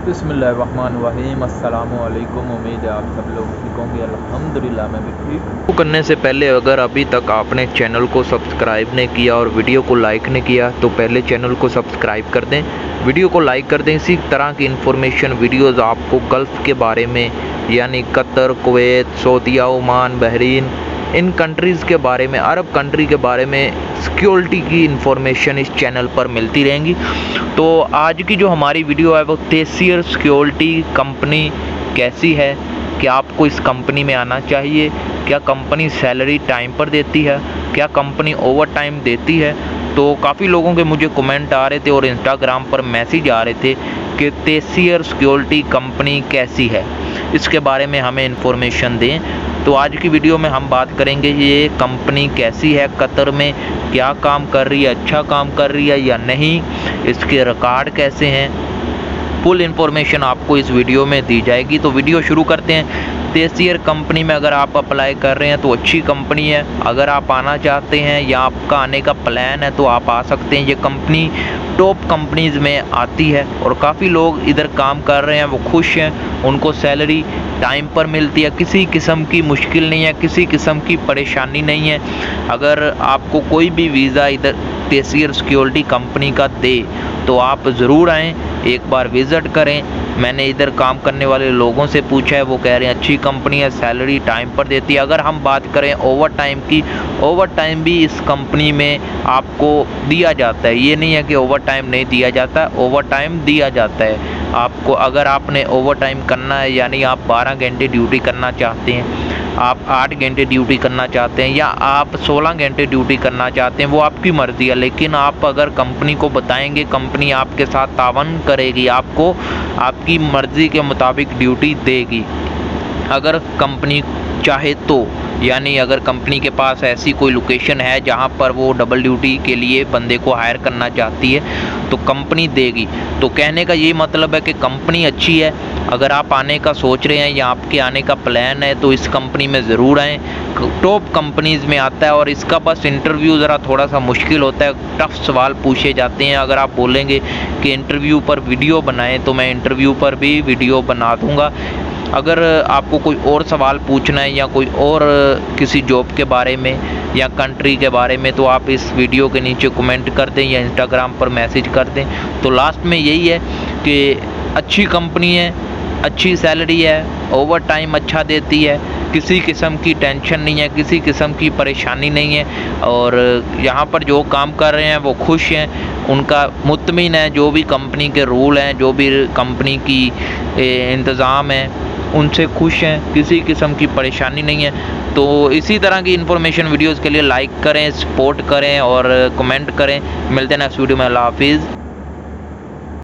बिस्मिल्लाहिर्रहमानिर्रहीम। अस्सलामुअलैकुम। उम्मीद है आप सब लोग ठीक होंगे। अल्हम्दुलिल्लाह मैं भी ठीक। करने से पहले अगर अभी तक आपने चैनल को सब्सक्राइब नहीं किया और वीडियो को लाइक नहीं किया तो पहले चैनल को सब्सक्राइब कर दें, वीडियो को लाइक कर दें। इसी तरह की इन्फॉर्मेशन वीडियोज़ आपको गल्फ़ के बारे में यानी कतर, कुवैत, सऊदीया, ओमान, बहरीन, इन कंट्रीज़ के बारे में, अरब कंट्री के बारे में सिक्योरिटी की इन्फॉर्मेशन इस चैनल पर मिलती रहेंगी। तो आज की जो हमारी वीडियो है वो तेसियर सिक्योरिटी कंपनी कैसी है, क्या आपको इस कंपनी में आना चाहिए, क्या कंपनी सैलरी टाइम पर देती है, क्या कंपनी ओवर टाइम देती है। तो काफ़ी लोगों के मुझे कमेंट आ रहे थे और इंस्टाग्राम पर मैसेज आ रहे थे कि तेसियर सिक्योरिटी कंपनी कैसी है, इसके बारे में हमें इन्फॉर्मेशन दें। तो आज की वीडियो में हम बात करेंगे ये कंपनी कैसी है, कतर में क्या काम कर रही है, अच्छा काम कर रही है या नहीं, इसके रिकॉर्ड कैसे हैं, फुल इन्फॉर्मेशन आपको इस वीडियो में दी जाएगी। तो वीडियो शुरू करते हैं। तेसियर कंपनी में अगर आप अप्लाई कर रहे हैं तो अच्छी कंपनी है। अगर आप आना चाहते हैं या आपका आने का प्लान है तो आप आ सकते हैं। ये कंपनी टॉप कंपनीज़ में आती है और काफ़ी लोग इधर काम कर रहे हैं, वो खुश हैं, उनको सैलरी टाइम पर मिलती है, किसी किस्म की मुश्किल नहीं है, किसी किस्म की परेशानी नहीं है। अगर आपको कोई भी वीज़ा इधर तेसियर सिक्योरिटी कंपनी का दे तो आप ज़रूर आएँ, एक बार विज़िट करें। मैंने इधर काम करने वाले लोगों से पूछा है, वो कह रहे हैं अच्छी कंपनी है, सैलरी टाइम पर देती है। अगर हम बात करें ओवर टाइम की, ओवर टाइम भी इस कंपनी में आपको दिया जाता है। ये नहीं है कि ओवर टाइम नहीं दिया जाता है, ओवर टाइम दिया जाता है आपको। अगर आपने ओवर टाइम करना है यानी आप 12 घंटे ड्यूटी करना चाहते हैं, आप 8 घंटे ड्यूटी करना चाहते हैं या आप 16 घंटे ड्यूटी करना चाहते हैं, वो आपकी मर्ज़ी है। लेकिन आप अगर कंपनी को बताएंगे, कंपनी आपके साथ तावन करेगी, आपको आपकी मर्ज़ी के मुताबिक ड्यूटी देगी अगर कंपनी चाहे तो। यानी अगर कंपनी के पास ऐसी कोई लोकेशन है जहां पर वो डबल ड्यूटी के लिए बंदे को हायर करना चाहती है तो कंपनी देगी। तो कहने का ये मतलब है कि कंपनी अच्छी है। अगर आप आने का सोच रहे हैं या आपके आने का प्लान है तो इस कंपनी में ज़रूर आएँ, टॉप कंपनीज़ में आता है। और इसका बस इंटरव्यू ज़रा थोड़ा सा मुश्किल होता है, टफ़ सवाल पूछे जाते हैं। अगर आप बोलेंगे कि इंटरव्यू पर वीडियो बनाएं तो मैं इंटरव्यू पर भी वीडियो बना दूँगा। अगर आपको कोई और सवाल पूछना है या कोई और किसी जॉब के बारे में या कंट्री के बारे में तो आप इस वीडियो के नीचे कमेंट कर दें या इंस्टाग्राम पर मैसेज कर दें। तो लास्ट में यही है कि अच्छी कंपनी है, अच्छी सैलरी है, ओवर टाइम अच्छा देती है, किसी किस्म की टेंशन नहीं है, किसी किस्म की परेशानी नहीं है। और यहाँ पर जो काम कर रहे हैं वो खुश हैं, उनका मुतमिन है। जो भी कंपनी के रूल हैं, जो भी कंपनी की इंतज़ाम है, उनसे खुश हैं, किसी किस्म की परेशानी नहीं है। तो इसी तरह की इन्फॉर्मेशन वीडियोज़ के लिए लाइक करें, सपोर्ट करें और कमेंट करें। मिलते हैं नेक्स्ट वीडियो में। अल्लाह हाफिज़।